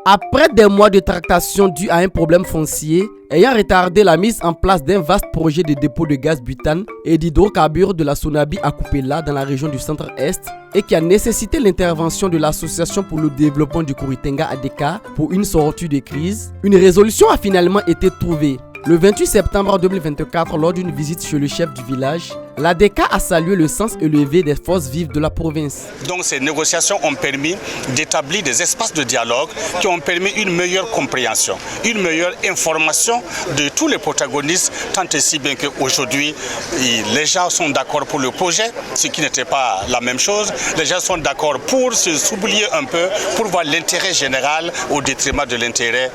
Après des mois de tractation dus à un problème foncier ayant retardé la mise en place d'un vaste projet de dépôt de gaz butane et d'hydrocarbures de la Sonabi à Kupela dans la région du centre-est et qui a nécessité l'intervention de l'Association pour le développement du Kuritenga ADK pour une sortie de crise, une résolution a finalement été trouvée. Le 28 septembre 2024, lors d'une visite chez le chef du village, l'ADK a salué le sens élevé des forces vives de la province. Donc ces négociations ont permis d'établir des espaces de dialogue qui ont permis une meilleure compréhension, une meilleure information de tous les protagonistes, tant et si bien qu'aujourd'hui, les gens sont d'accord pour le projet, ce qui n'était pas la même chose. Les gens sont d'accord pour s'oublier un peu, pour voir l'intérêt général au détriment de l'intérêt,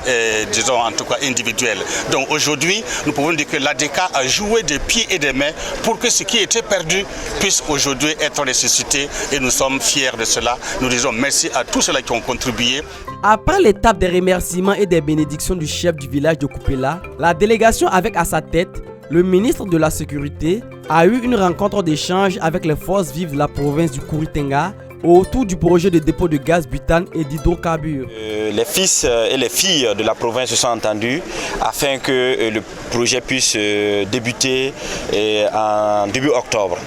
disons en tout cas individuel. Donc aujourd'hui, nous pouvons dire que l'ADK a joué des pieds et des mains pour que ce qui était perdu puisse aujourd'hui être ressuscité et nous sommes fiers de cela. Nous disons merci à tous ceux-là qui ont contribué. Après l'étape des remerciements et des bénédictions du chef du village de Kupela, la délégation avec à sa tête le ministre de la Sécurité a eu une rencontre d'échange avec les forces vives de la province du Kuritenga autour du projet de dépôt de gaz butane et d'hydrocarbures. Les fils et les filles de la province se sont entendus afin que le projet puisse débuter en début octobre.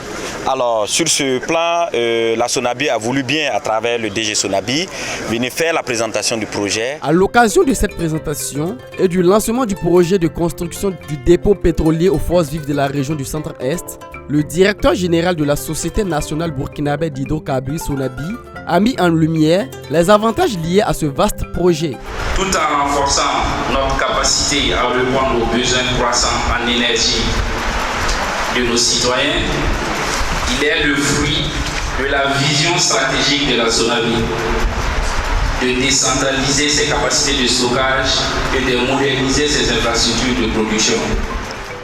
Alors sur ce plan, la Sonabi a voulu bien, à travers le DG Sonabi, venir faire la présentation du projet. À l'occasion de cette présentation et du lancement du projet de construction du dépôt pétrolier aux forces vives de la région du centre-est, le directeur général de la Société nationale burkinabé d'hydrocarbures Sonabi a mis en lumière les avantages liés à ce vaste projet. Tout en renforçant notre capacité à répondre aux besoins croissants en énergie de nos citoyens, il est le fruit de la vision stratégique de la Sonabi de décentraliser ses capacités de stockage et de moderniser ses infrastructures de production.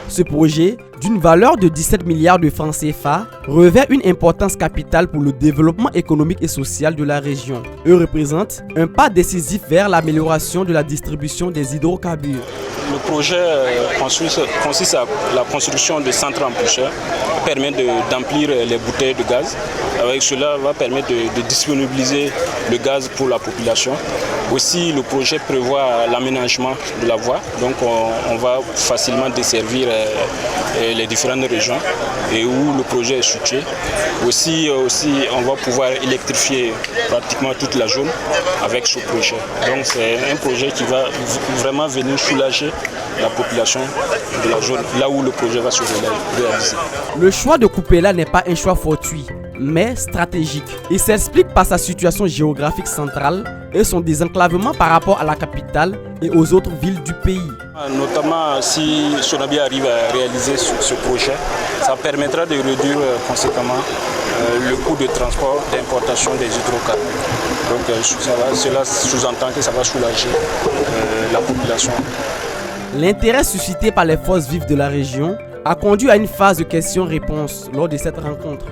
Ce projet, d'une valeur de 17 milliards de francs CFA, revêt une importance capitale pour le développement économique et social de la région et représente un pas décisif vers l'amélioration de la distribution des hydrocarbures. Le projet consiste à la construction de centres emboucheurs, permet d'emplir les bouteilles de gaz. Avec cela, va permettre de disponibiliser le gaz pour la population. Aussi, le projet prévoit l'aménagement de la voie, donc on va facilement desservir les différentes régions et où le projet est situé. Aussi, on va pouvoir électrifier pratiquement toute la zone avec ce projet. Donc c'est un projet qui va vraiment venir soulager la population de la zone, là où le projet va se réaliser. Le choix de Kupela n'est pas un choix fortuit, mais stratégique. Il s'explique par sa situation géographique centrale et son désenclavement par rapport à la capitale et aux autres villes du pays. Notamment si Sonabi arrive à réaliser ce projet, ça permettra de réduire conséquemment le coût de transport d'importation des hydrocarbures. Donc cela sous-entend que ça va soulager la population. L'intérêt suscité par les forces vives de la région a conduit à une phase de questions-réponses lors de cette rencontre.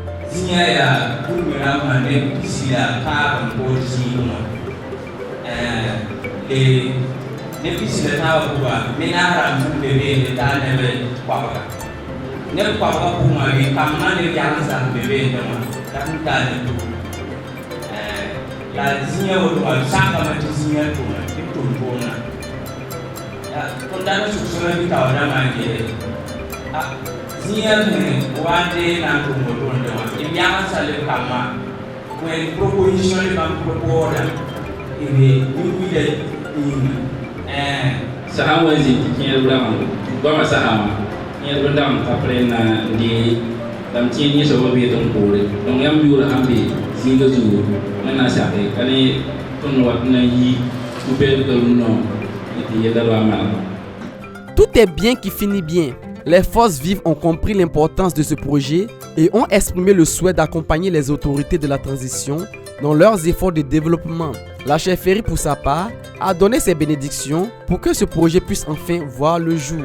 Tout est bien qui finit bien. Les forces vives ont compris l'importance de ce projet et ont exprimé le souhait d'accompagner les autorités de la transition dans leurs efforts de développement. La chefferie, pour sa part, a donné ses bénédictions pour que ce projet puisse enfin voir le jour.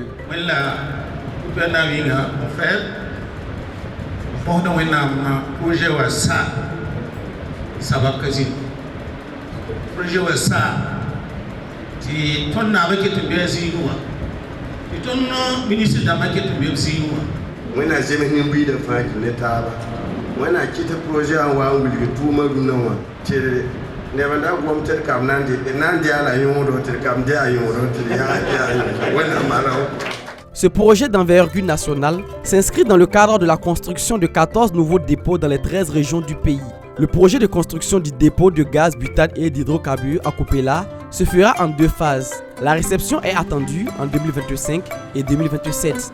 Ce projet d'envergure nationale s'inscrit dans le cadre de la construction de 14 nouveaux dépôts dans les 13 régions du pays. Le projet de construction du dépôt de gaz butane et d'hydrocarbures à Kopela se fera en 2 phases. La réception est attendue en 2025 et 2027.